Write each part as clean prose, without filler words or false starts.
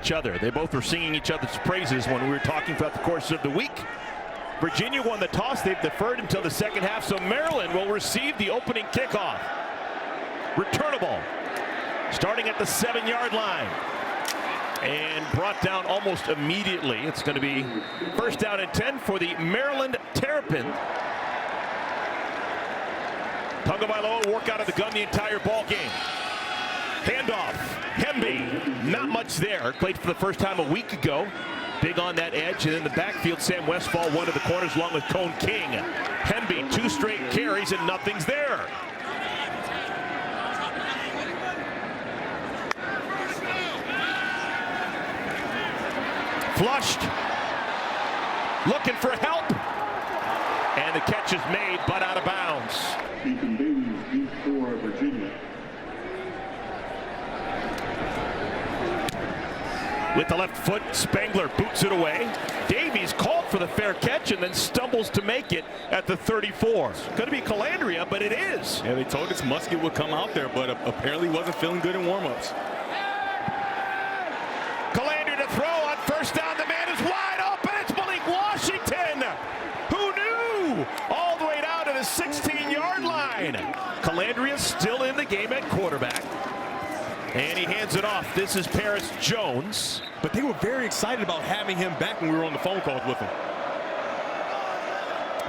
each other. They both were singing each other's praises when we were talking throughout the course of the week. Virginia won the toss. They've deferred until the second half, so Maryland will receive the opening kickoff. Returnable, starting at the 7-yard line. And brought down almost immediately. It's going to be first down and 10 for the Maryland Terrapins. Tagovailoa work out of the gun the entire ball game. Handoff, Hemby, not much there. Played for the first time a week ago. Big on that edge, and in the backfield, Sam Westfall, one of the corners, along with Cone King. Hemby, 2 straight carries, and nothing's there. Flushed, looking for help, and the catch is made, but out of bounds. For Virginia. With the left foot, Spangler boots it away. Davies called for the fair catch and then stumbles to make it at the 34. Could be Calandria, but it is. Yeah, they told us Musket would come out there, but apparently wasn't feeling good in warm-ups. Calandria to throw on first down. The man is wide open. It's Malik Washington. Who knew? All the way down to the 16-yard line. Calandria still in the game at quarterback. And he hands it off. This is Paris Jones. But they were very excited about having him back when we were on the phone calls with him.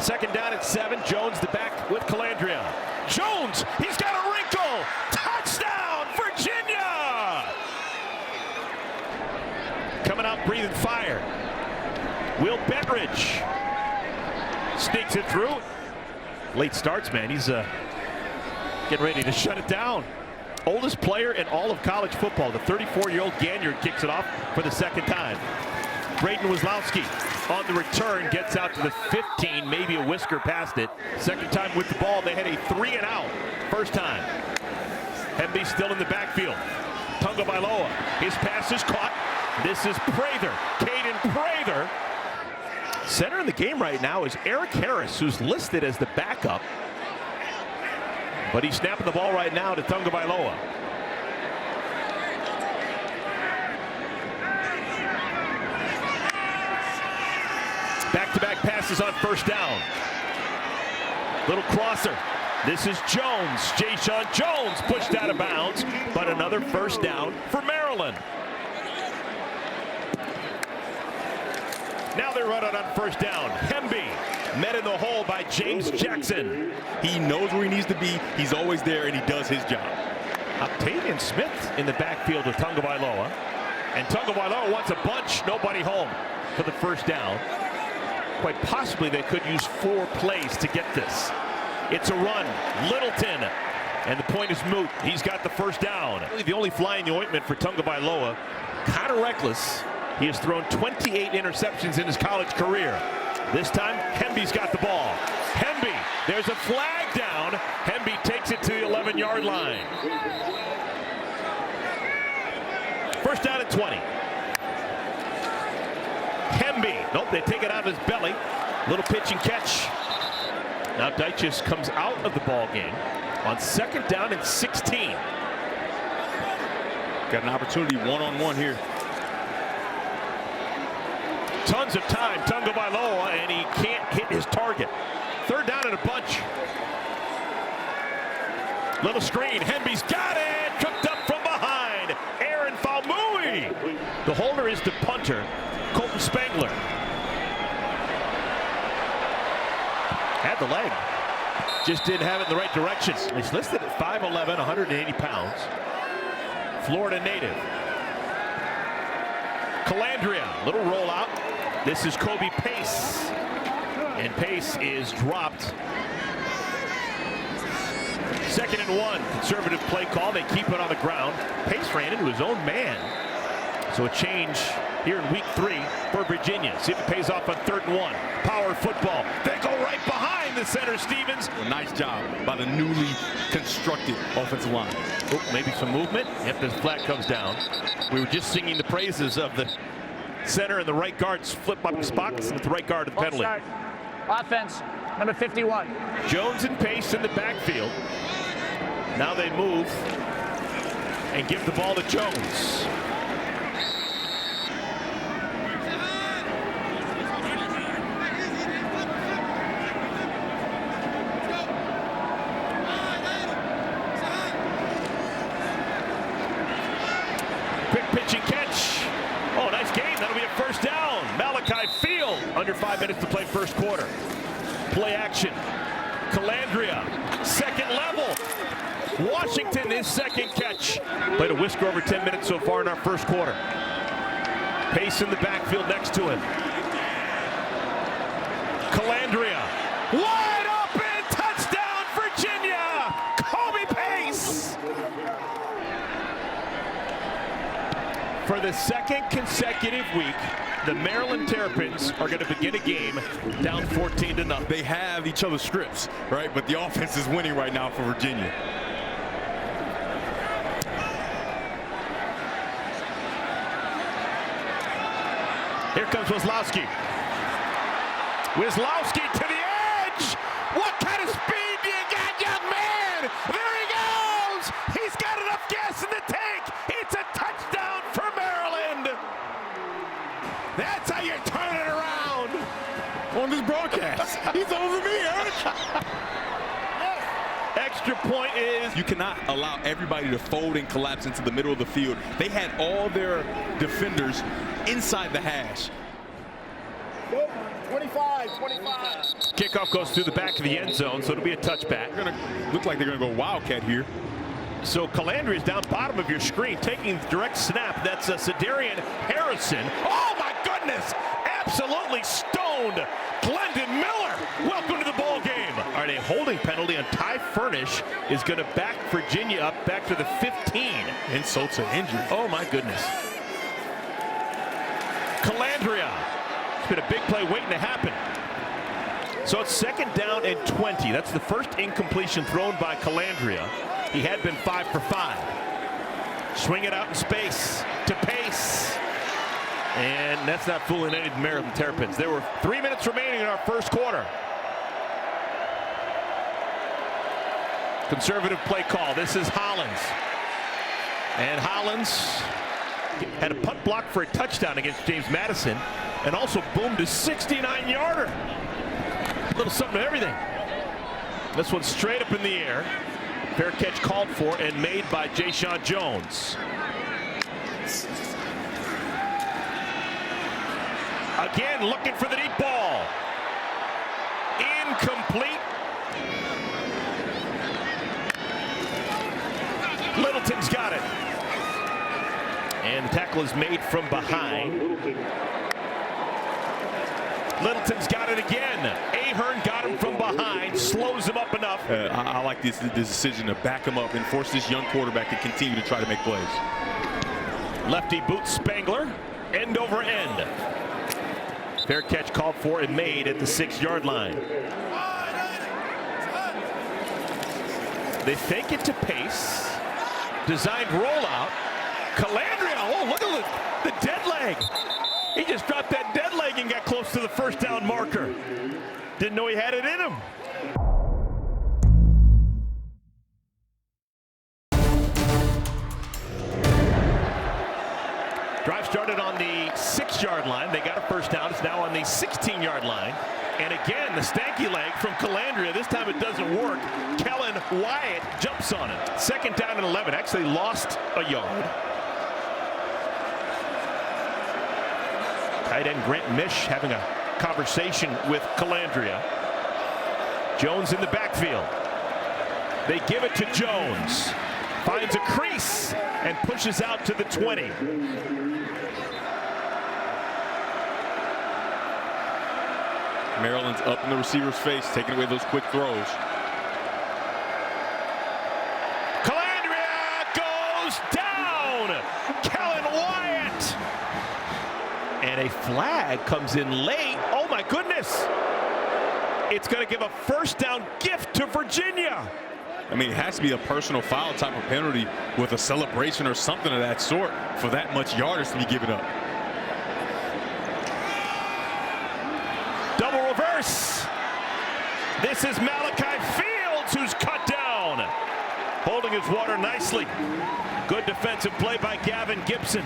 Second down at 7. Jones the back with Calandria. Jones, he's got a wrinkle. Touchdown, Virginia! Coming out breathing fire. Will Bettridge sneaks it through. Late starts, man. He's getting ready to shut it down. Oldest player in all of college football. The 34-year-old Ganyard kicks it off for the second time. Braden Weslowski on the return gets out to the 15, maybe a whisker past it. Second time with the ball, they had a 3-and-out first time. Hemby still in the backfield. Tagovailoa, his pass is caught. This is Prather, Caden Prather. Center in the game right now is Eric Harris, who's listed as the backup. But he's snapping the ball right now to Tagovailoa. Back-to-back passes on first down. Little crosser. This is Jones. Jayshon Jones pushed out of bounds, but another first down for Maryland. Now they're running on first down. Hemby met in the hole by James Jackson. He knows where he needs to be. He's always there, and he does his job. Octavian Smith in the backfield with Tagovailoa. And Tagovailoa wants a bunch. Nobody home for the first down. Quite possibly they could use 4 plays to get this. It's a run. Littleton. And the point is moot. He's got the first down. The only fly in the ointment for Tagovailoa. Kind of reckless. He has thrown 28 interceptions in his college career. This time, Hemby's got the ball. Hemby, there's a flag down. Hemby takes it to the 11-yard line. First down at 20. Hemby, nope, they take it out of his belly. Little pitch and catch. Now Dyches comes out of the ball game on second down and 16. Got an opportunity one-on-one here. Tons of time, Tagovailoa, and he can't hit his target. Third down and a bunch. Little screen, Hemby's got it, cooked up from behind. Aaron Falmouy. The holder is the punter, Colton Spangler. Had the leg, just didn't have it in the right direction. He's listed at 5'11", 180 pounds. Florida native. Calandria, little rollout. This is Kobe Pace, and Pace is dropped. Second and 1, conservative play call. They keep it on the ground. Pace ran into his own man. So a change here in week 3 for Virginia. See if it pays off on 3rd and 1. Power football. They go right behind the center, Stevens. A nice job by the newly constructed offensive line. Oh, maybe some movement if this flag comes down. We were just singing the praises of the center and the right guards flip up spots with the right guard of the penalty. Offense, number 51. Jones and Pace in the backfield. Now they move and give the ball to Jones. Under 5 minutes to play first quarter. Play action. Calandria, second level. Washington, his second catch. Played a whisker over 10 minutes so far in our first quarter. Pace in the backfield next to him. Calandria, wide open, touchdown, Virginia! Kobe Pace! For the second consecutive week, the Maryland Terrapins are going to begin a game down 14-0. They have each other's scripts, right? But the offense is winning right now for Virginia. Here comes Wisłowski. Wisłowski to the edge. What kind of speed do you got, young man? There he goes. He's got enough gas in the tank. It's a touchdown for Maryland. That's how you turn it around. On this broadcast. He's over me, Eric. Extra point is... You cannot allow everybody to fold and collapse into the middle of the field. They had all their defenders inside the hash. 25. Kickoff goes through the back of the end zone, so it'll be a touchback. They're gonna look like they're gonna go Wildcat here. So Calandria is down bottom of your screen, taking the direct snap. That's Cedarian Harrison. Oh my goodness! Absolutely stoned Glendon Miller. Welcome to the ball game. All right, a holding penalty on Ty Furnish is going to back Virginia up back to the 15. Insult to injury. Oh my goodness. Calandria. It's been a big play waiting to happen. So it's second down and 20. That's the first incompletion thrown by Calandria. He had been 5 for 5. Swing it out in space to Pace. And that's not fooling any of the Maryland Terrapins. There were 3 minutes remaining in our first quarter. Conservative play call. This is Hollins. And Hollins had a punt block for a touchdown against James Madison and also boomed a 69-yarder. A little something to everything. This one's straight up in the air. Fair catch called for and made by Jayshon Jones. Again, looking for the deep ball. Incomplete. Littleton's got it. And the tackle is made from behind. Littleton's got it again. Ahern got him from behind, slows him up enough. I like this decision to back him up and force this young quarterback to continue to try to make plays. Lefty boots Spangler, end over end. Fair catch called for and made at the 6-yard line. They fake it to Pace. Designed rollout. Calandria, oh, look at the dead leg. He just dropped that dead leg and got close to the first down marker. Didn't know he had it in him. Drive started on the 6-yard line. They got a first down. It's now on the 16-yard line. And again, the stanky leg from Calandria. This time it doesn't work. Kellen Wyatt jumps on it. Second down and 11. Actually lost a yard. Tight end Grant Mish having a conversation with Calandria. Jones in the backfield. They give it to Jones. Finds a crease and pushes out to the 20. Maryland's up in the receiver's face, taking away those quick throws. Calandria goes down. Kellen Wyatt. And a flag comes in late. Oh my goodness. It's going to give a first down gift to Virginia. I mean, it has to be a personal foul type of penalty with a celebration or something of that sort for that much yardage to be given up. Double reverse. This is Malachi Fields who's cut down. Holding his water nicely. Good defensive play by Gavin Gibson.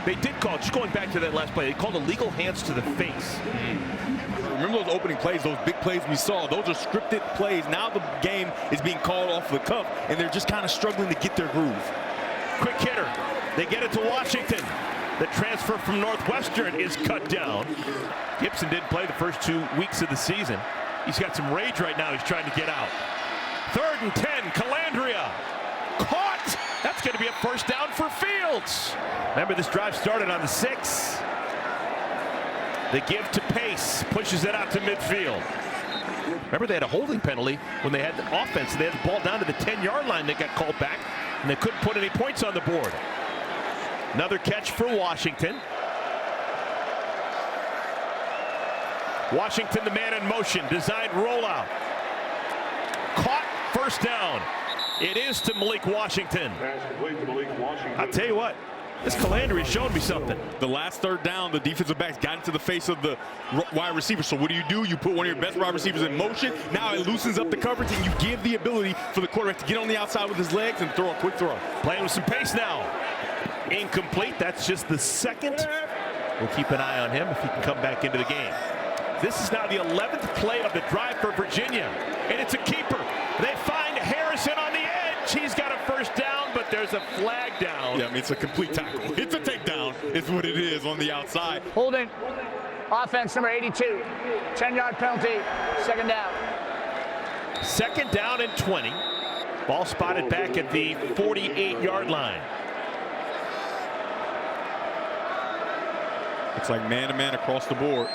They did call, just going back to that last play, they called illegal hands to the face. Remember those opening plays, those big plays we saw? Those are scripted plays. Now the game is being called off the cuff, and they're just kind of struggling to get their groove. Quick hitter. They get it to Washington. The transfer from Northwestern is cut down. Gibson didn't play the first 2 weeks of the season. He's got some rage right now. He's trying to get out. 3rd and 10, Calandria. Caught! That's going to be a first down for Fields. Remember, this drive started on the 6. The give to Pace, pushes it out to midfield. Remember, they had a holding penalty when they had the offense. They had the ball down to the 10-yard line. They got called back, and they couldn't put any points on the board. Another catch for Washington. Washington, the man in motion, designed rollout. Caught, first down. It is to Malik Washington. I'll tell you what, this Calandria is showing me something. The last 3rd down, the defensive backs got into the face of the wide receiver. So what do? You put one of your best wide receivers in motion. Now it loosens up the coverage, and you give the ability for the quarterback to get on the outside with his legs and throw a quick throw. Playing with some pace now. Incomplete. That's just the 2nd. We'll keep an eye on him if he can come back into the game. This is now the 11th play of the drive for Virginia, and it's a keeper. They find Harrison on the edge. He's got a first down, but there's a flag down. Yeah, I mean, it's a complete tackle. It's a takedown is what it is on the outside. Holding. Offense number 82. 10-yard penalty. 2nd down. 2nd down and 20. Ball spotted back at the 48-yard line. Looks like man-to-man across the board.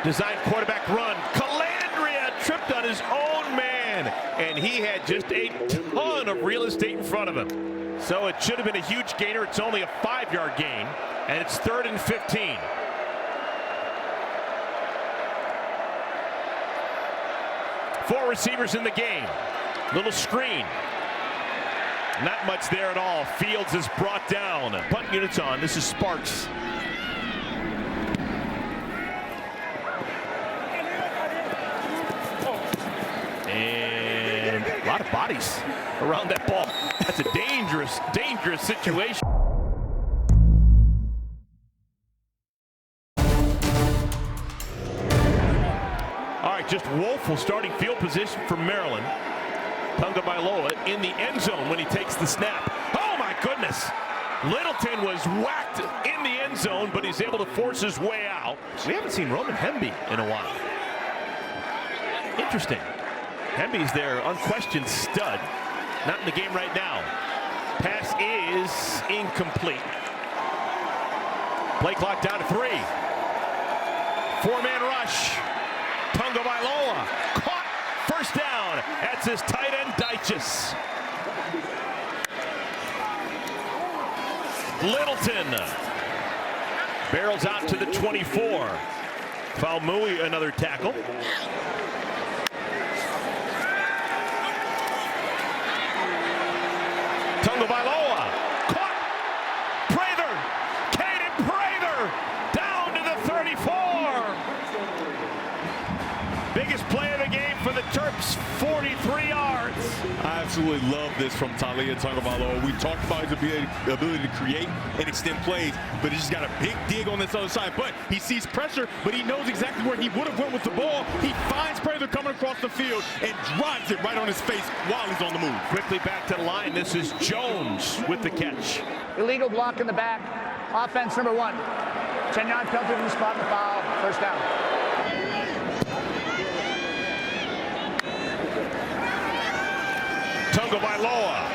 Design quarterback run. Calandria tripped on his own man, and he had just a ton of real estate in front of him. So it should have been a huge gainer. It's only a 5-yard gain, and it's 3rd and 15. Four receivers in the game. Little screen. Not much there at all. Fields is brought down. Punt units on. This is Sparks. And a lot of bodies around that ball. That's a dangerous, dangerous situation. All right, just woeful starting field position for Maryland. Tagovailoa in the end zone when he takes the snap. Oh my goodness! Littleton was whacked in the end zone, but he's able to force his way out. We haven't seen Roman Hemby in a while. Interesting. Hemby's their unquestioned stud. Not in the game right now. Pass is incomplete. Play clock down to 3. 4-man rush. Tagovailoa caught. First down. That's his tight end, Dyches. Littleton barrels out to the 24. Falmui another tackle. Tagovailoa caught. Prather, Caden Prather down to the 34. Biggest play of the game for the Terps, 43 yards. I absolutely love this from Taulia Tagovailoa. We talked about his ability to create and extend plays, but he's just got a big dig on this other side. But he sees pressure, but he knows exactly where he would have went with the ball. He finds Prather coming across the field and drives it right on his face while he's on the move. Quickly back to the line. This is Jones with the catch. Illegal block in the back. Offense number 1. 10-yard penalty from the spot and the foul. First down. Tagovailoa.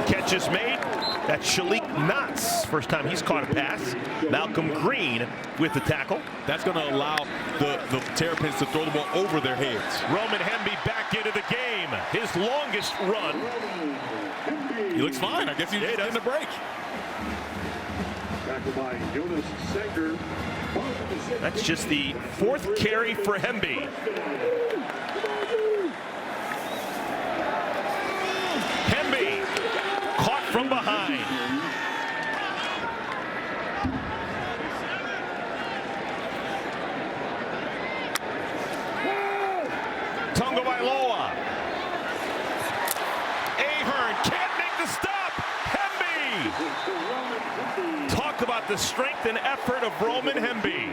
Catch is made. That's Shalik Knotts. First time he's caught a pass. Malcolm Green with the tackle. That's going to allow the Terrapins to throw the ball over their heads. Roman Hemby back into the game. His longest run. He looks fine. I guess he's in the break. That's just the 4th carry for Hemby. Hemby caught from behind. Tagovailoa. Ahern can't make the stop. Hemby. Talk about the strength and effort of Roman Hemby.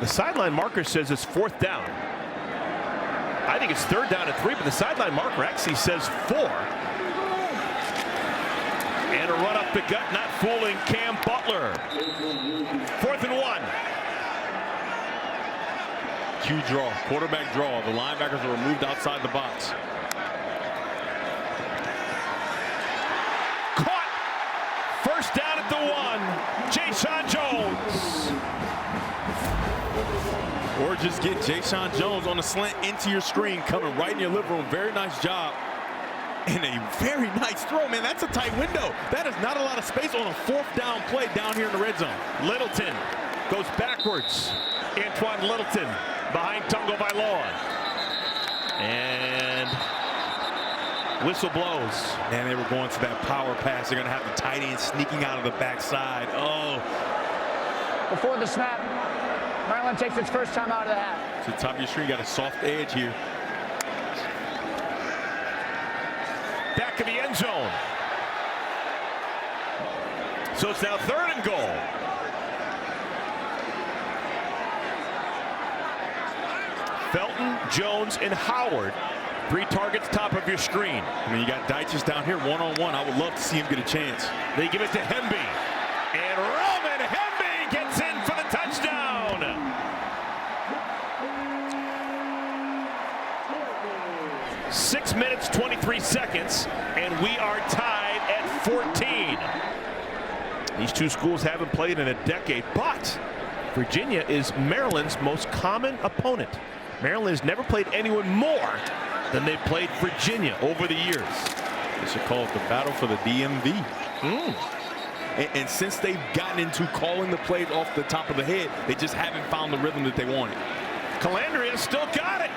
The sideline marker says it's 4th down. I think it's 3rd down and 3, but the sideline marker actually says 4. a run up the gut, not fooling Cam Butler. 4th and 1. Cue draw, quarterback draw. The linebackers are removed outside the box. Caught. First down at the 1. Jayson Jones. Or just get Jayson Jones on a slant into your screen, coming right in your living room. Very nice job. And a very nice throw, man. That's a tight window. That is not a lot of space on a 4th down play down here in the red zone. Littleton goes backwards. Antoine Littleton behind Tagovailoa. And whistle blows. And they were going to that power pass. They're going to have the tight end sneaking out of the backside. Oh. Before the snap, Maryland takes its first time out of the half. To the top of your screen, got a soft edge here. Back of the end zone. So it's now 3rd and goal. Felton, Jones, and Howard. 3 targets top of your screen. I mean, you got Deitches down here one-on-one. I would love to see him get a chance. They give it to Hemby. And Roman Hemby gets in for the touchdown. Six minutes, 23 seconds, and we are tied at 14. These two schools haven't played in a decade, but Virginia is Maryland's most common opponent. Maryland has never played anyone more than they've played Virginia over the years. They should call it the battle for the DMV. And since they've gotten into calling the plays off the top of the head, they just haven't found the rhythm that they wanted. Calandria still got it.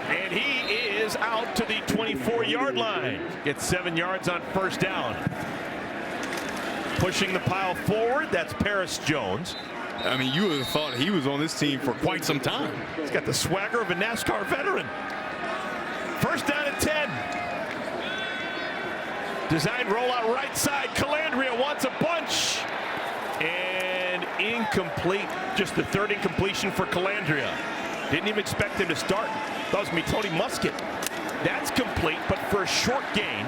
And he is out to the 24-yard line. Gets 7 yards on 1st down. Pushing the pile forward, that's Paris Jones. I mean, you would have thought he was on this team for quite some time. He's got the swagger of a NASCAR veteran. 1st down at 10. Design rollout right side. Calandria wants a bunch. And incomplete. Just the 3rd incompletion for Calandria. Didn't even expect him to start. That was me, Tony Musket. That's complete, but for a short gain.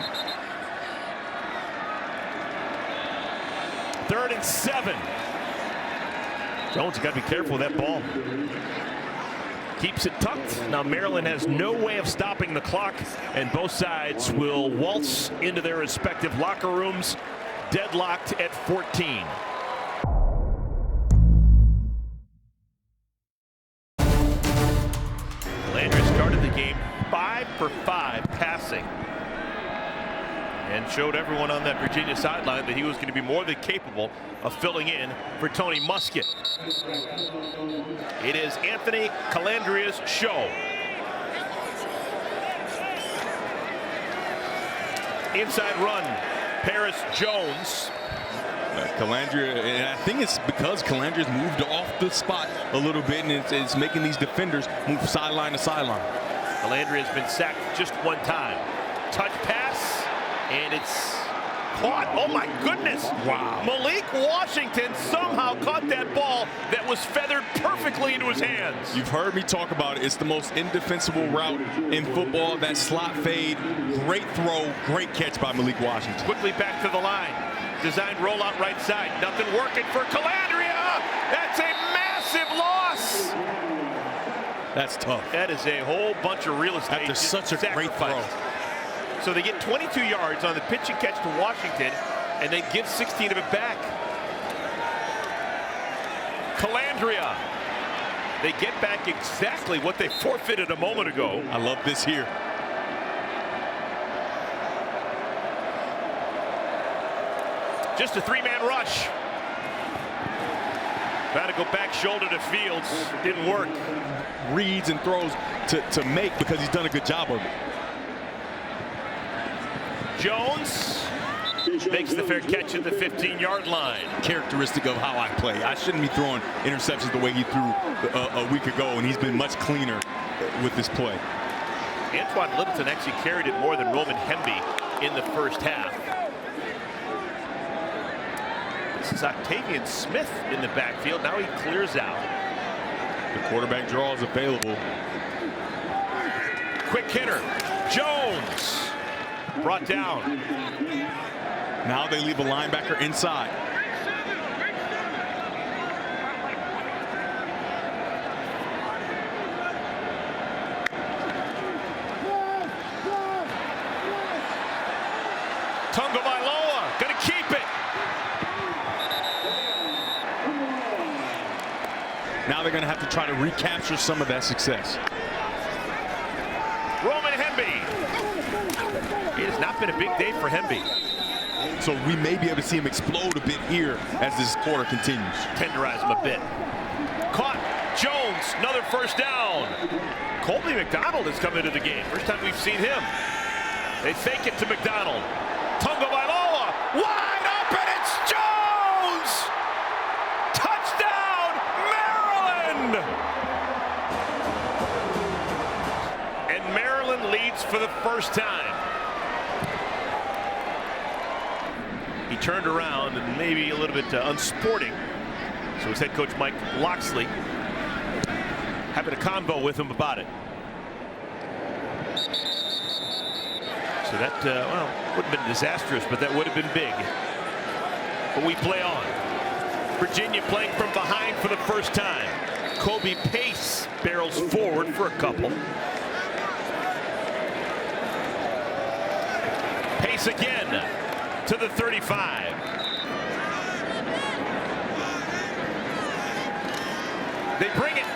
3rd and 7. Jones, you got to be careful with that ball. Keeps it tucked. Now Maryland has no way of stopping the clock, and both sides will waltz into their respective locker rooms, deadlocked at 14. Landry started the game 5 for 5 passing, and showed everyone on that Virginia sideline that he was going to be more than capable of filling in for Tony Musket. It is Anthony Calandria's show. Inside run, Paris Jones. Calandria, and I think it's because Calandria's moved off the spot a little bit, and it's making these defenders move sideline to sideline. Calandria has been sacked just 1 time. Touch pass, and it's caught. Oh my goodness. Wow. Malik Washington somehow caught that ball that was feathered perfectly into his hands. You've heard me talk about it. It's the most indefensible route in football. That slot fade, great throw, great catch by Malik Washington. Quickly back to the line. Designed rollout right side. Nothing working for Calandria. That's a massive loss. That's tough. That is a whole bunch of real estate. After such a great throw. So they get 22 yards on the pitch and catch to Washington, and they give 16 of it back. Calandria. They get back exactly what they forfeited a moment ago. I love this here. Just a 3-man rush. Trying to go back shoulder to Fields. Didn't work. Reads and throws to make because he's done a good job of it. Jones makes the fair catch at the 15-yard line. Characteristic of how I play. I shouldn't be throwing interceptions the way he threw a week ago, and he's been much cleaner with this play. Antoine Littleton actually carried it more than Roman Hemby in the first half. This is Octavian Smith in the backfield. Now he clears out. The quarterback draw is available. Quick hitter. Jones brought down. Now they leave a linebacker inside. Tagovailoa gonna keep it. Now they're gonna have to try to recapture some of that success. Roman Hemby. It has not been a big day for Hemby. So we may be able to see him explode a bit here as this quarter continues. Tenderize him a bit. Caught. Jones, another first down. Colby McDonald has come into the game. First time we've seen him. They fake it to McDonald. Tagovailoa, wide open, it's Jones! Touchdown, Maryland! And Maryland leads for the first time. He turned around and maybe a little bit unsporting. So his head coach Mike Loxley having a convo with him about it. So that, well, wouldn't have been disastrous, but that would have been big. But we play on. Virginia playing from behind for the first time. Kobe Pace barrels forward for a couple. Pace again to the 35. They bring it.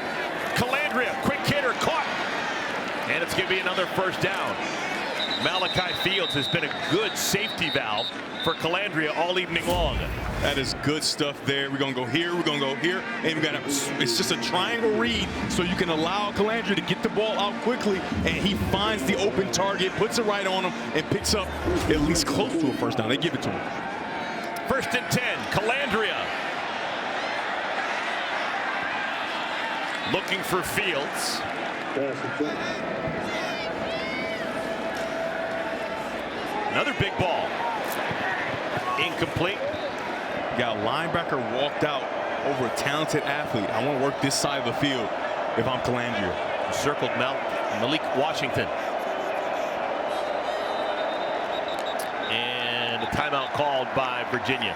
Calandria, quick hitter, caught. And it's going to be another first down. Malachi Fields has been a good safety valve for Calandria all evening long. That is good stuff there. We're going to go here, we're going to go here, and we got it's just a triangle read so you can allow Calandria to get the ball out quickly, and he finds the open target, puts it right on him, and picks up at least close to a first down. They give it to him. 1st and 10, Calandria. Looking for Fields. Another big ball. Incomplete. Got a linebacker walked out over a talented athlete. I want to work this side of the field if I'm Calandria. Circled Malik Washington. And a timeout called by Virginia.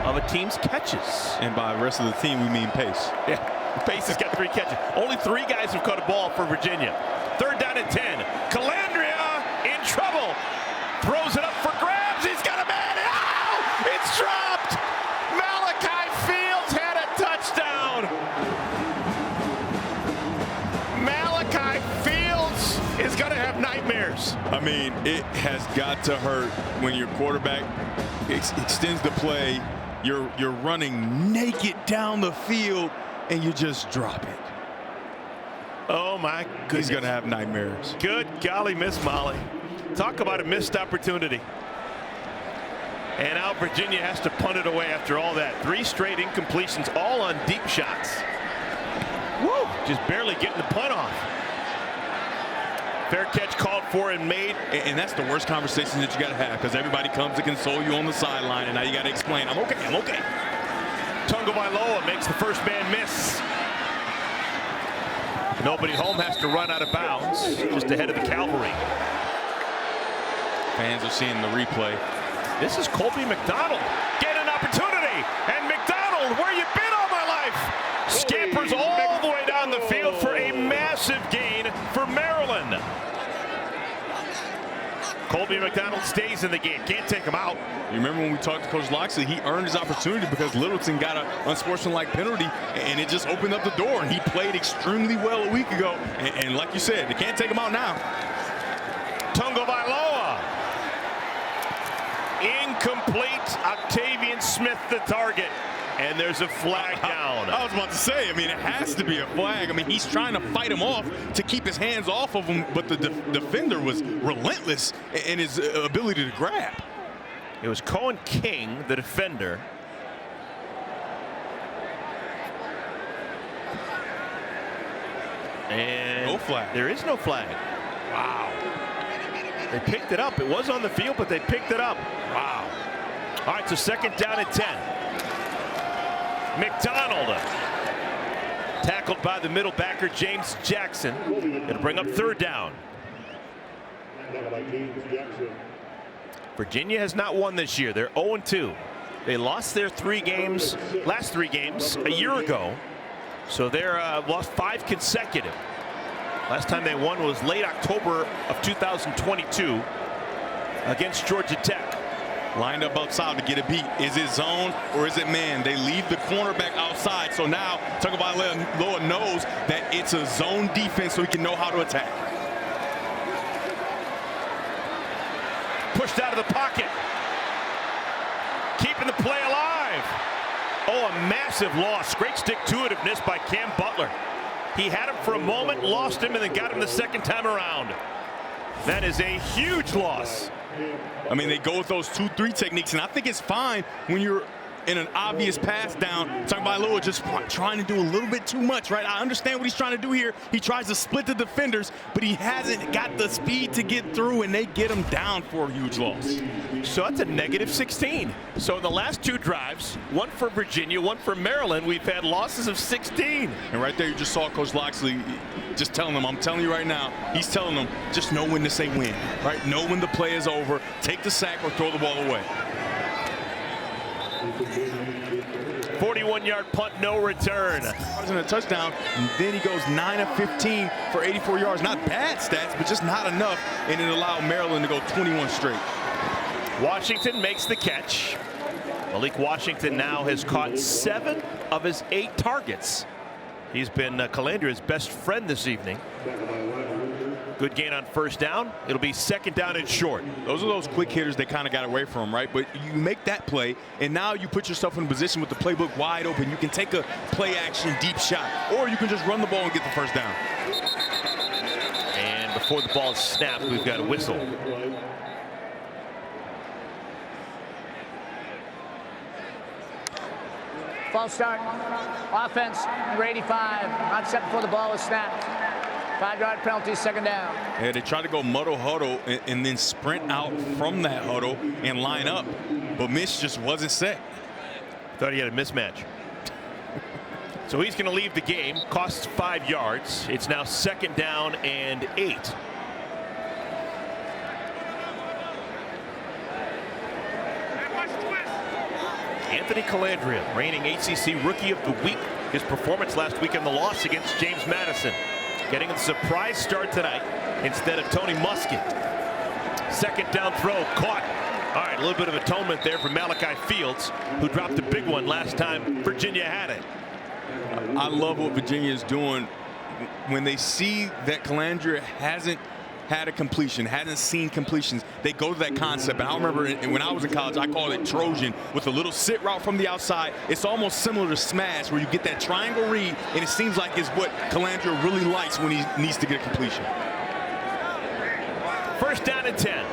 Of a team's catches. And by the rest of the team, we mean Pace. Yeah, Pace has got 3 catches. Only 3 guys have caught a ball for Virginia. 3rd down and 10. Calandria in trouble. Throws it up for grabs. He's got a man. Oh! It's dropped. Malachi Fields had a touchdown. Malachi Fields is going to have nightmares. I mean, it has got to hurt when your quarterback extends the play. You're running naked down the field, and you just drop it. Oh, my goodness. He's going to have nightmares. Good golly, Miss Molly. Talk about a missed opportunity. And now Virginia has to punt it away after all that. 3 straight incompletions, all on deep shots. Woo! Just barely getting the punt off. Fair catch called for and made. And that's the worst conversation that you got to have, because everybody comes to console you on the sideline, and now you got to explain, I'm okay, I'm okay. Tagovailoa makes the first man miss. Nobody home, has to run out of bounds just ahead of the Cavalry. Fans are seeing the replay. This is Colby McDonald. Get an opportunity. And McDonald, where you been all my life? Scampers all the way down the field for a massive gain for Maryland. Colby McDonald stays in the game. Can't take him out. You remember when we talked to Coach Loxley, he earned his opportunity because Littleton got an unsportsmanlike penalty, and it just opened up the door, and he played extremely well a week ago. And like you said, they can't take him out now. Tagovailoa. Incomplete. Octavian Smith the target. And there's a flag down. I was about to say, I mean, it has to be a flag. I mean, he's trying to fight him off to keep his hands off of him, but the defender was relentless in his ability to grab. It was Cohen King, the defender. And no flag. There is no flag. Wow. They picked it up. It was on the field, but they picked it up. Wow. All right, so 2nd down and 10. McDonald Tackled by the middle backer, James Jackson. It'll bring up third down. Virginia has not won this year. They're 0-2. They lost their last three games a year ago. So they're lost 5 consecutive. Last time they won was late October of 2022 against Georgia Tech. Lined up outside to get a beat. Is it zone or is it man? They leave the cornerback outside. So now Tagovailoa knows that it's a zone defense so he can know how to attack. Pushed out of the pocket. Keeping the play alive. Oh, a massive loss. Great stick-to-itiveness by Cam Butler. He had him for a moment, lost him, and then got him the second time around. That is a huge loss. I mean, they go with those 2-3 techniques, and I think it's fine when you're in an obvious pass down. Tagovailoa just trying to do a little bit too much, right? I understand what he's trying to do here. He tries to split the defenders, but he hasn't got the speed to get through, and they get him down for a huge loss. So that's a -16. So in the last 2 drives, one for Virginia, one for Maryland, we've had losses of 16. And right there, you just saw Coach Loxley just telling them, I'm telling you right now, he's telling them, just know when to say win, right? Know when the play is over, take the sack or throw the ball away. 41-yard punt, no return. And a touchdown, and then he goes 9 of 15 for 84 yards. Not bad stats, but just not enough, and it allowed Maryland to go 21 straight. Washington makes the catch. Malik Washington now has caught 7 of his 8 targets. He's been Calandria's best friend this evening. Good gain on first down. It'll be second down and short. Those are those quick hitters they kind of got away from, right? But you make that play, and now you put yourself in a position with the playbook wide open. You can take a play-action deep shot, or you can just run the ball and get the first down. And before the ball is snapped, we've got a whistle. False start. Offense, number 85. Not set before the ball was snapped. 5-yard penalty, second down. Yeah, they tried to go muddle huddle and then sprint out from that huddle and line up, but Mitch just wasn't set. Thought he had a mismatch. So he's going to leave the game. Costs 5 yards. It's now second down and 8. Anthony Calandria, reigning ACC Rookie of the Week. His performance last week in the loss against James Madison. Getting a surprise start tonight instead of Tony Muskett. Second down throw, caught. All right, a little bit of atonement there for Malachi Fields, who dropped a big one last time Virginia had it. I love what Virginia is doing when they see that Calandria hasn't had a completion, hasn't seen completions. They go to that concept. And I remember when I was in college, I called it Trojan with a little sit route from the outside. It's almost similar to smash where you get that triangle read, and it seems like it's what Calandria really likes when he needs to get a completion. First down and 10.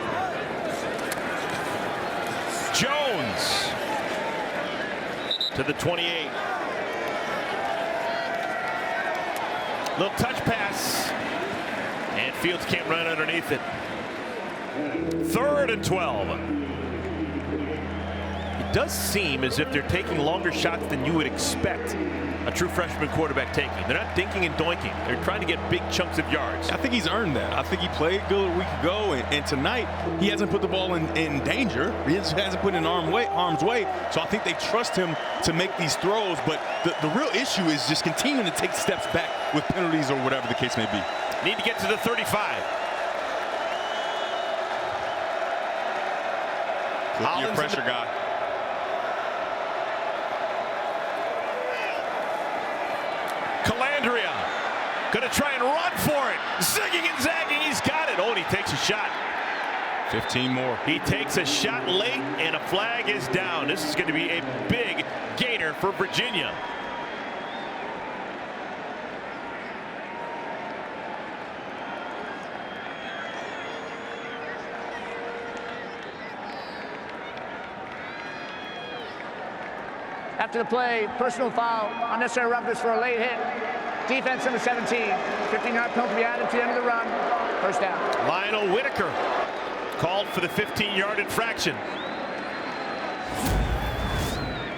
Jones to the 28. Little touch pass. And Fields can't run underneath it. 3rd and 12. It does seem as if they're taking longer shots than you would expect a true freshman quarterback taking. They're not dinking and doinking. They're trying to get big chunks of yards. I think he's earned that. I think he played good a week ago, and tonight he hasn't put the ball in danger. He hasn't put it in harm's way. So I think they trust him to make these throws. But the real issue is just continuing to take steps back with penalties or whatever the case may be. Need to get to the 35. Your pressure guy. Calandria gonna try and run for it. Zigging and zagging, he's got it. Oh, and he takes a shot. 15 more. He takes a shot late, and a flag is down. This is going to be a big gainer for Virginia. After the play, personal foul, unnecessary roughness for a late hit. Defense number 17. 15-yard penalty to be added to the end of the run. First down. Lionel Whitaker called for the 15-yard infraction.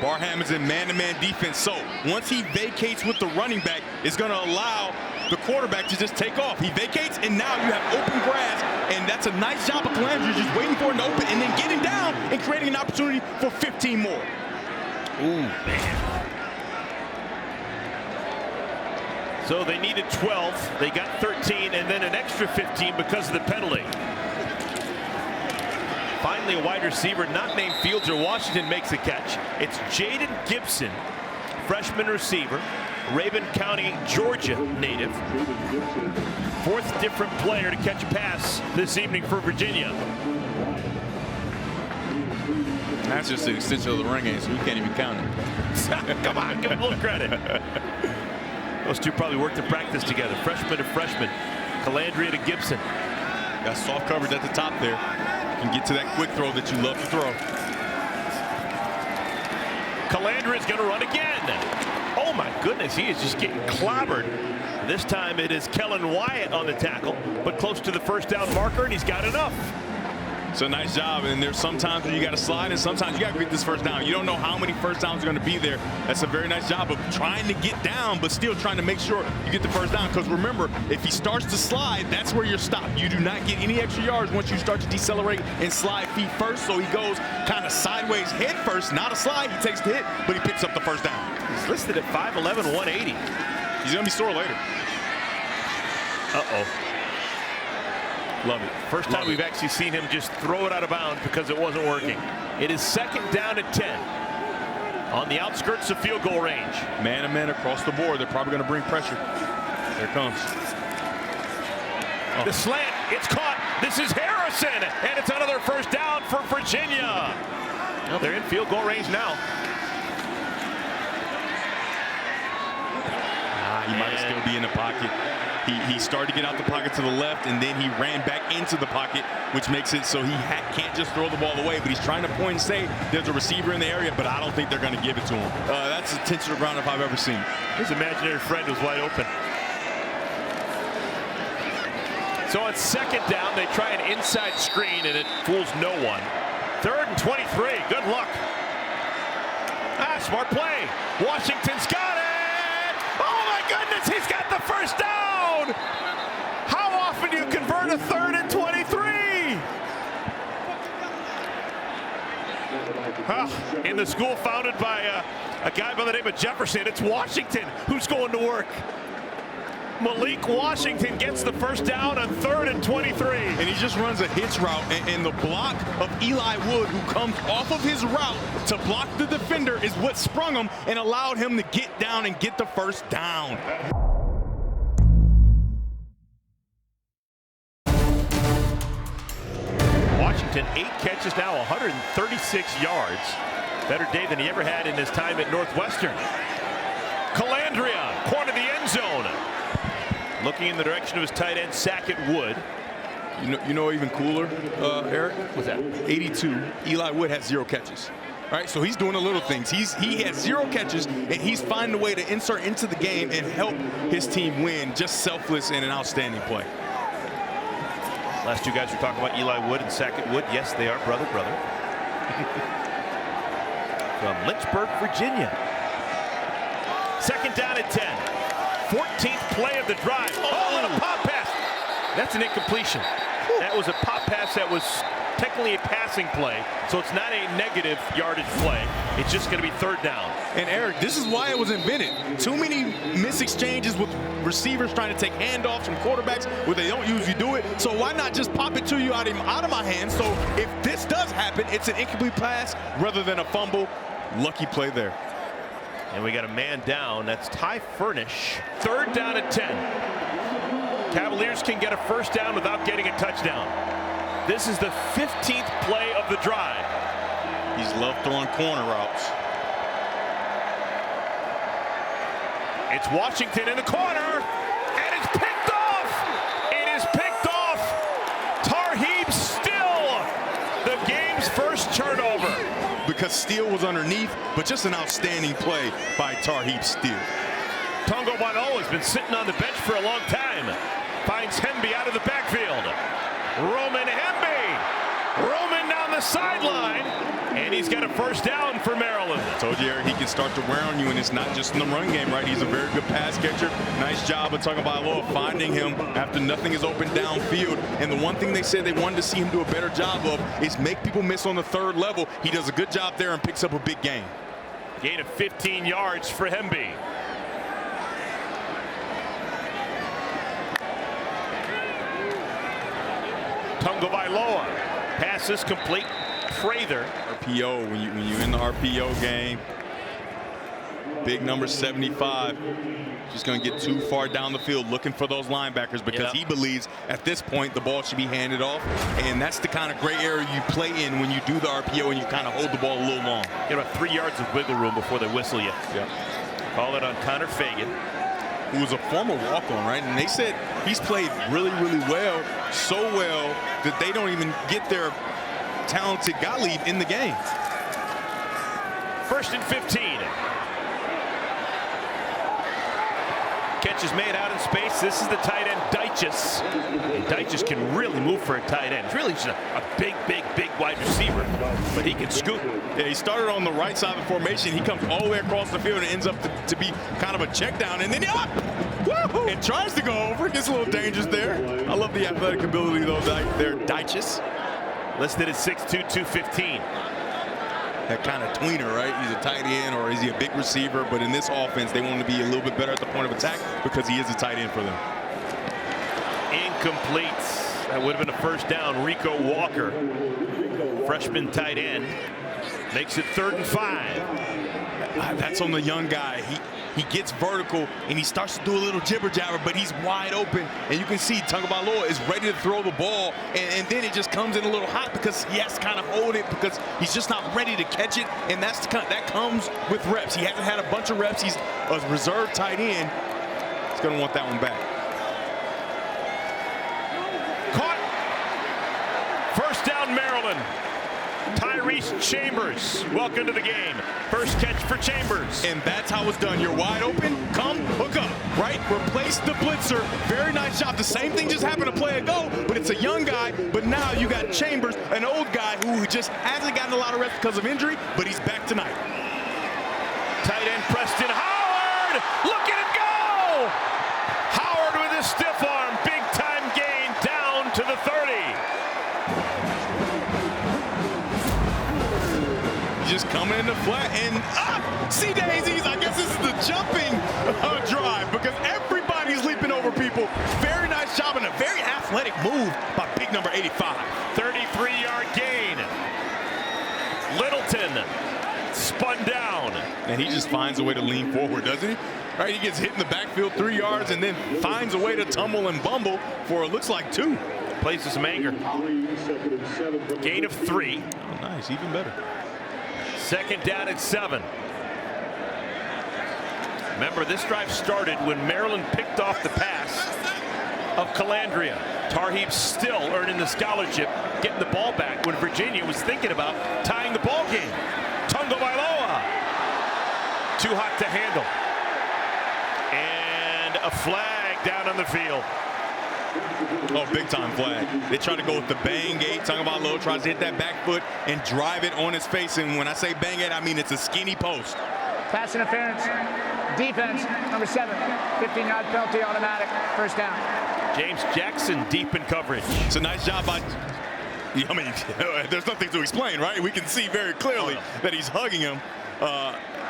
Barham is in man-to-man defense, so once he vacates with the running back, it's going to allow the quarterback to just take off. He vacates, and now you have open grass, and that's a nice job of Calandria just waiting for him to open and then getting down and creating an opportunity for 15 more. Ooh, man. So they needed 12, they got 13, and then an extra 15 because of the penalty. Finally, a wide receiver not named Fields or Washington makes a catch. It's Jaden Gibson, freshman receiver, Raven County, Georgia native. Fourth different player to catch a pass this evening for Virginia. That's just an extension of the run game, so we can't even count it. Come on, give him a little credit. Those two probably worked in practice together. Freshman to freshman. Calandria to Gibson. Got soft coverage at the top there. Can get to that quick throw that you love to throw. Calandria is going to run again. Oh my goodness, he is just getting clobbered. This time it is Kellen Wyatt on the tackle, but close to the first down marker, and he's got enough. It's a nice job, and there's sometimes when you got to slide, and sometimes you got to get this first down. You don't know how many first downs are going to be there. That's a very nice job of trying to get down, but still trying to make sure you get the first down. Because remember, if he starts to slide, that's where you're stopped. You do not get any extra yards once you start to decelerate and slide feet first. So he goes kind of sideways head first, not a slide. He takes the hit, but he picks up the first down. He's listed at 5'11", 180. He's going to be sore later. Uh-oh. Love it. First time we've actually seen him just throw it out of bounds because it wasn't working. It is second down at 10 on the outskirts of field goal range. Man-to-man across the board. They're probably going to bring pressure. There it comes. Oh. The slant, it's caught. This is Harrison, and it's another first down for Virginia. Well, they're in field goal range now. He might still be in the pocket. He started to get out the pocket to the left, and then he ran back into the pocket, which makes it so he can't just throw the ball away. But he's trying to point and say there's a receiver in the area, but I don't think they're going to give it to him. That's the tension of ground if I've ever seen. His imaginary friend was wide open. So on second down, they try an inside screen, and it fools no one. 3rd and 23. Good luck. Smart play. Washington's got it. Oh, my goodness. He's got the first down. How often do you convert a 3rd and 23? In the school founded by a guy by the name of Jefferson, it's Washington who's going to work. Malik Washington gets the first down on 3rd and 23. And he just runs a hitch route, and the block of Eli Wood, who comes off of his route to block the defender, is what sprung him and allowed him to get down and get the first down. Washington, 8 catches now, 136 yards. Better day than he ever had in his time at Northwestern. Calandria, corner of the end zone. Looking in the direction of his tight end, Sackett Wood. You know even cooler, Eric? What's that? 82. Eli Wood has 0 catches. All right, so he's doing the little things. He has 0 catches, and he's finding a way to insert into the game and help his team win. Just selfless and an outstanding play. Last two guys were talking about Eli Wood and Sackett Wood. Yes, they are brother. From Lynchburg, Virginia. Second down at 10. 14th play of the drive. Oh, and a pop pass. That's an incompletion. That was a pop pass that was technically a passing play, so it's not a negative yardage play. It's just going to be 3rd down. And Eric, this is why it was invented. Too many missed exchanges with receivers trying to take handoffs from quarterbacks where they don't usually do it. So why not just pop it to you out of my hands? So if this does happen, it's an incomplete pass rather than a fumble. Lucky play there. And we got a man down. That's Ty Furnish. 3rd down at 10. Cavaliers can get a first down without getting a touchdown. This is the 15th play of the drive. He's loved throwing corner routes. It's Washington in the corner, and it's picked off. It is picked off. Tarheeb still the game's first turnover. Because Steele was underneath, but just an outstanding play by Tarheeb Steele. Tongo Wano has been sitting on the bench for a long time. Finds Hemby out of the backfield. Roman Hemby. Roman down the the sideline, and he's got a first down for Maryland. I told you, Eric, he can start to wear on you, and it's not just in the run game, right? He's a very good pass catcher. Nice job of Tagovailoa finding him after nothing is open downfield. And the one thing they said they wanted to see him do a better job of is make people miss on the third level. He does a good job there and picks up a big gain. Gain of 15 yards for Hemby. Tagovailoa. Passes complete. Prather. RPO, when you're in the RPO game, big number 75, just going to get too far down the field looking for those linebackers because he believes at this point the ball should be handed off, and that's the kind of gray area you play in when you do the RPO and you kind of hold the ball a little long. Get about 3 yards of wiggle room before they whistle you. Call it on Connor Fagan, who was a former walk-on, right? And they said he's played really, really well, so well that they don't even get their talented Gottlieb in the game. 1st and 15. Catch is made out in space. This is the tight end, Dyches. And Dyches can really move for a tight end. He's really just a big wide receiver, but he can scoop. Yeah, he started on the right side of the formation. He comes all the way across the field and ends up to be kind of a check down, and then and tries to go over. Gets a little dangerous there. I love the athletic ability, though, there, Dyches. Listed at 6'2", 215. That kind of tweener, right? He's a tight end, or is he a big receiver? But in this offense, they want to be a little bit better at the point of attack because he is a tight end for them. Incomplete. That would have been a first down. Rico Walker, freshman tight end, makes it 3rd and 5. That's on the young guy. He gets vertical and he starts to do a little jibber jabber, but he's wide open, and you can see Tagovailoa is ready to throw the ball, and then it just comes in a little hot because he has to kind of hold it because he's just not ready to catch it, and that comes with reps. He hasn't had a bunch of reps. He's a reserve tight end. He's going to want that one back. Caught. First down, Maryland. Tyrese Chambers, welcome to the game. First catch for Chambers. And that's how it's done. You're wide open, come, hook up, right? Replace the blitzer. Very nice job. The same thing just happened a play ago, but it's a young guy. But now you got Chambers, an old guy who just hasn't gotten a lot of reps because of injury, but he's back tonight. Tight end Preston Howard, look at it go! Howard with his stiff arm, big time gain down to the 30. Just coming in the flat and see daisies. I guess this is the jumping drive because everybody's leaping over people. Very nice job and a very athletic move by big number 85. 33-yard gain. Littleton spun down. And he just finds a way to lean forward, doesn't he? Right, he gets hit in the backfield 3 yards and then finds a way to tumble and bumble for it looks like 2. Plays with some anger. Gain of 3. Oh, nice, even better. 2nd down and 7. Remember, this drive started when Maryland picked off the pass of Calandria. Tar Heels still earning the scholarship, getting the ball back when Virginia was thinking about tying the ball game. Tagovailoa, too hot to handle. And a flag down on the field. Oh, big time flag. They try to go with the bang gate. Tagovailoa tries to hit that back foot and drive it on his face. And when I say bang gate, I mean it's a skinny post. Pass interference. Defense, number 7. 15-yard penalty, automatic. First down. James Jackson deep in coverage. It's a nice job by, I mean, there's nothing to explain, right? We can see very clearly that he's hugging him.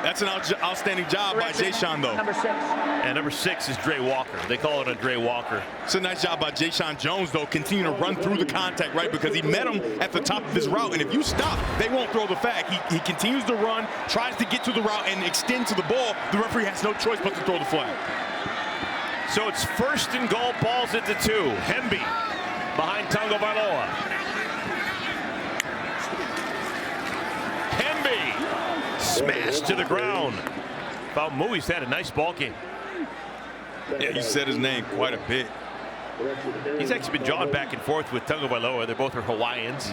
That's an outstanding job by Jayshon, though. Number 6. And number 6 is Dre Walker. They call it a Dre Walker. It's a nice job by Jayshon Jones, though, continue to run through the contact, right? Because he met him at the top of his route. And if you stop, they won't throw the flag. He continues to run, tries to get to the route and extend to the ball. The referee has no choice but to throw the flag. So it's 1st and goal, balls at the 2. Hemby behind Tagovailoa. Hemby smashed to the ground. Mui's had a nice ball game. Yeah, you said his name quite a bit. He's actually been jawing back and forth with Tagovailoa. They both are Hawaiians.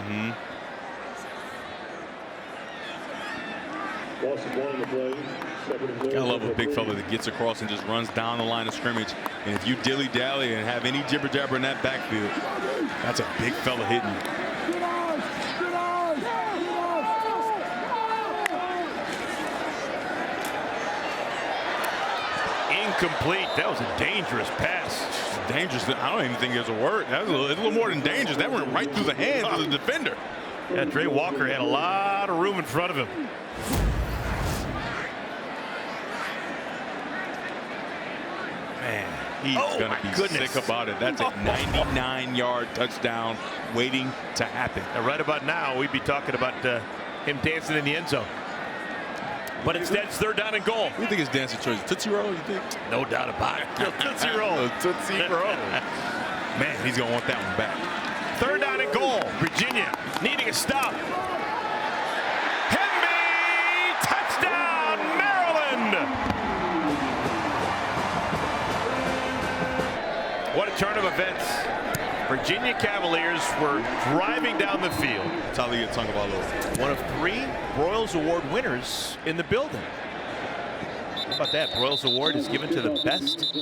I love a big fella that gets across and just runs down the line of scrimmage. And if you dilly-dally and have any jibber-jabber in that backfield, that's a big fella hitting you. Incomplete. That was a dangerous pass. Dangerous. I don't even think there's a word. That was a little more than dangerous. That went right through the hands of the defender. Yeah, Dre Walker had a lot of room in front of him. Man, he's gonna be sick about it. That's a 99-yard touchdown waiting to happen. And right about now, we'd be talking about him dancing in the end zone. But instead, it's 3rd down and goal. You think it's dancing choice? Tootsie Roll, you think? No doubt about it. Tootsie Roll. Tootsie Roll. Man, he's going to want that one back. 3rd down and goal. Virginia needing a stop. Hemby! Touchdown, Maryland! What a turn of events. Virginia Cavaliers were driving down the field. Taulia Tagovailoa. One of 3 Broyles Award winners in the building. How about that? Broyles Award is given to the best.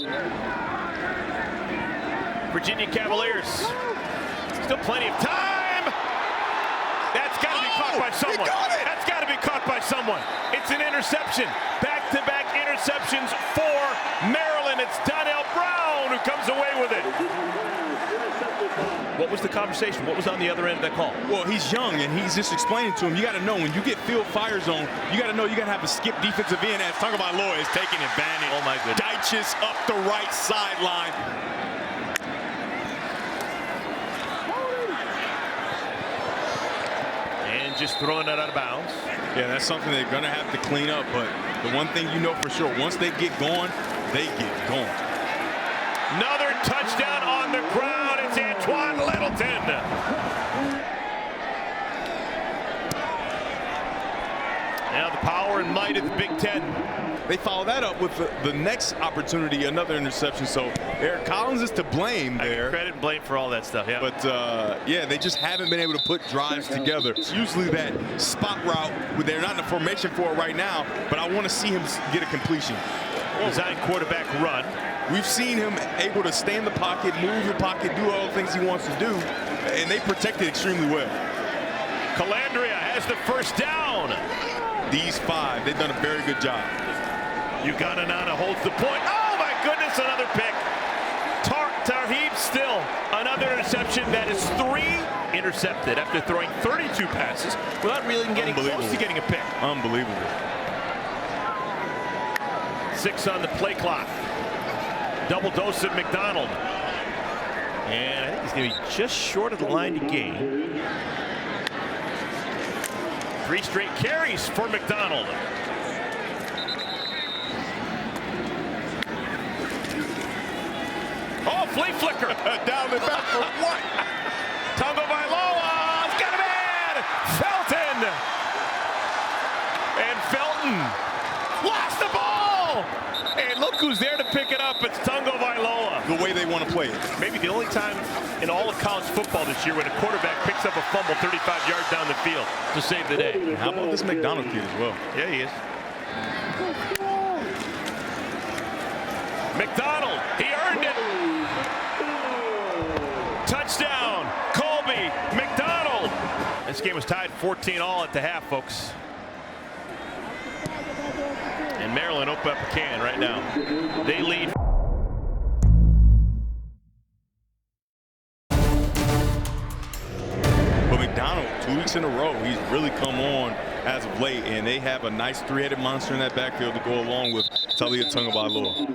Virginia Cavaliers. Still plenty of time. That's got to be caught by someone. That's got to be caught by someone. It's an interception. Back-to-back interceptions for Maryland. It's Donnell Brown who comes away with it. What was the conversation? What was on the other end of that call? Well, he's young, and he's just explaining to him, you got to know when you get field fire zone, you got to know you got to have a skip defensive end as Tagovailoa is taking advantage. Oh, my goodness. Deiches up the right sideline. And just throwing that out of bounds. Yeah, that's something they're going to have to clean up, but the one thing you know for sure, once they get going, they get going. Another touchdown on the ground. It's Antoine Littleton. Now the power and might of the Big Ten. They follow that up with the next opportunity, another interception. So Eric Collins is to blame there. Credit and blame for all that stuff, yeah. But, yeah, they just haven't been able to put drives together. It's usually that spot route where they're not in the formation for it right now, but I want to see him get a completion. Design quarterback run. We've seen him able to stay in the pocket, move the pocket, do all the things he wants to do, and they protect it extremely well. Calandria has the 1st down. These 5, they've done a very good job. Ugananana holds the point. Oh, my goodness, another pick. Tarheeb still another interception. That is 3 intercepted after throwing 32 passes without really getting close to getting a pick. Unbelievable. 6 on the play clock. Double dose of McDonald. And I think he's going to be just short of the line to gain. 3 straight carries for McDonald. Oh, flea flicker. Down the back for what? Tagovailoa's got a man. Felton. And Felton lost the ball. And look who's there to pick it up. It's Tagovailoa. The way they want to play it. Maybe the only time in all of college football this year when a quarterback picks up a fumble 35 yards down the field to save the day. How about this McDonald kid as well? Yeah, he is. McDonald, he earned it. Touchdown, Colby McDonald. This game was tied 14-all at the half, folks. And Maryland open up a can right now. They lead. But McDonald, 2 weeks in a row, he's really come on as of late, and they have a nice 3-headed monster in that backfield to go along with Taulia Tagovailoa.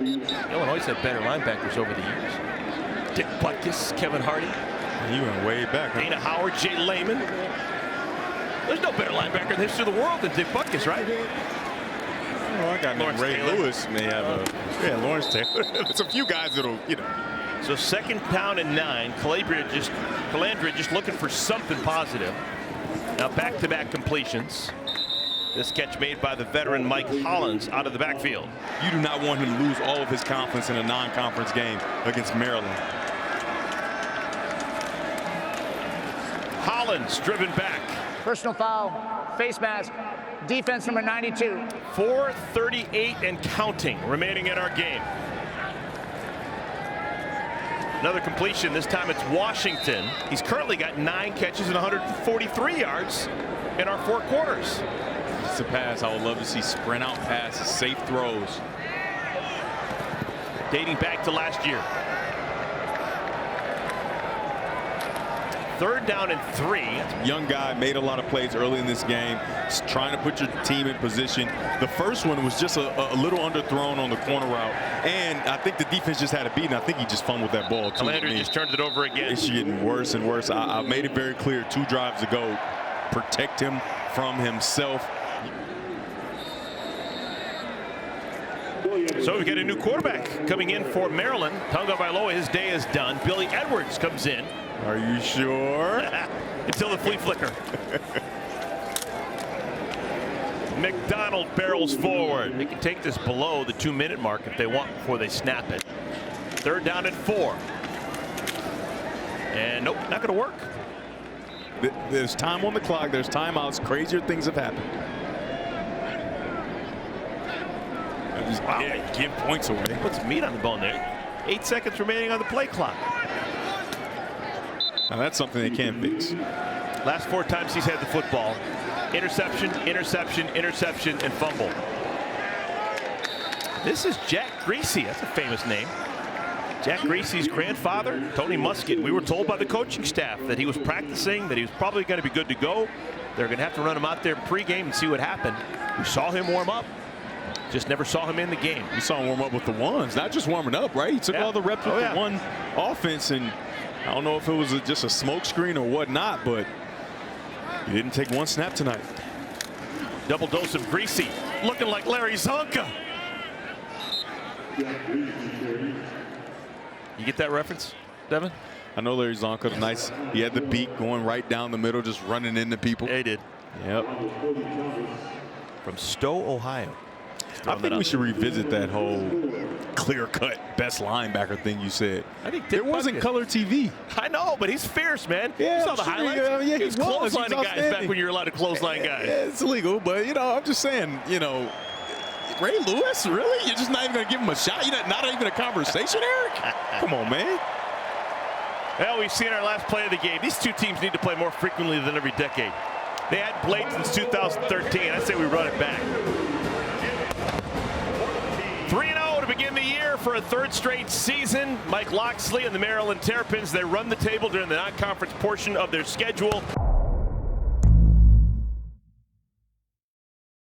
Illinois had better linebackers over the years. Dick Butkus, Kevin Hardy. He went way back. Huh? Dana Howard, Jay Lehman. There's no better linebacker in the history of the world than Dick Butkus, right? Well, I got Lawrence Ray Taylor. Lewis may have a Lawrence Taylor. There's a few guys that'll, you know. So 2nd down and 9. Calandria just looking for something positive. Now back-to-back completions. This catch made by the veteran Mike Hollins out of the backfield. You do not want him to lose all of his confidence in a non-conference game against Maryland. Hollins driven back. Personal foul, face mask, defense number 92. 4:38 and counting remaining in our game. Another completion. This time it's Washington. He's currently got 9 catches and 143 yards in our 4 quarters. It's a pass I would love to see. Sprint out passes, safe throws. dating back to last year. 3rd down and 3. Young guy, made a lot of plays early in this game. Just trying to put your team in position. The first one was just a little underthrown on the corner route. And I think the defense just had a beat, and I think he just fumbled that ball too. Landry just turned it over again. It's getting worse and worse. I made it very clear 2 drives ago. Protect him from himself. So we've got a new quarterback coming in for Maryland. Tagovailoa, his day is done. Billy Edwards comes in. Are you sure? Until the flea flicker. McDonald barrels forward. They can take this below the 2-minute mark if they want before they snap it. 3rd down and 4. And nope, not going to work. There's time on the clock. There's timeouts. Crazier things have happened. Wow. Yeah, give points away. Put some meat on the bone there. 8 seconds remaining on the play clock. Now that's something they can't fix. Last 4 times he's had the football. Interception, interception, interception, and fumble. This is Jack Greasy. That's a famous name. Jack Greasy's grandfather, Tony Musket. We were told by the coaching staff that he was practicing, that he was probably going to be good to go. They're going to have to run him out there pregame and see what happened. We saw him warm up. Just never saw him in the game. We saw him warm up with the ones, not just warming up, right? He took all the reps with the one offense, and I don't know if it was just a smoke screen or whatnot, but he didn't take 1 snap tonight. Double dose of Greasy, looking like Larry Zonka. You get that reference, Devin? I know Larry Zonka, nice. He had the beat going right down the middle, just running into people. Yeah, he did. Yep. From Stowe, Ohio. I think we should revisit that whole clear-cut best linebacker thing you said. I think there wasn't color TV. I know, but he's fierce, man. Yeah, you saw the highlights. Yeah, he was clotheslining guys back when you were allowed to clothesline guys. Yeah, it's illegal, but you know, I'm just saying, you know, Ray Lewis, really? You're just not even going to give him a shot? You're not even a conversation, Eric? Come on, man. Well, we've seen our last play of the game. These 2 teams need to play more frequently than every decade. They hadn't played since 2013. I say we run it back. 3-0 to begin the year for a 3rd straight season. Mike Loxley and the Maryland Terrapins, they run the table during the non-conference portion of their schedule.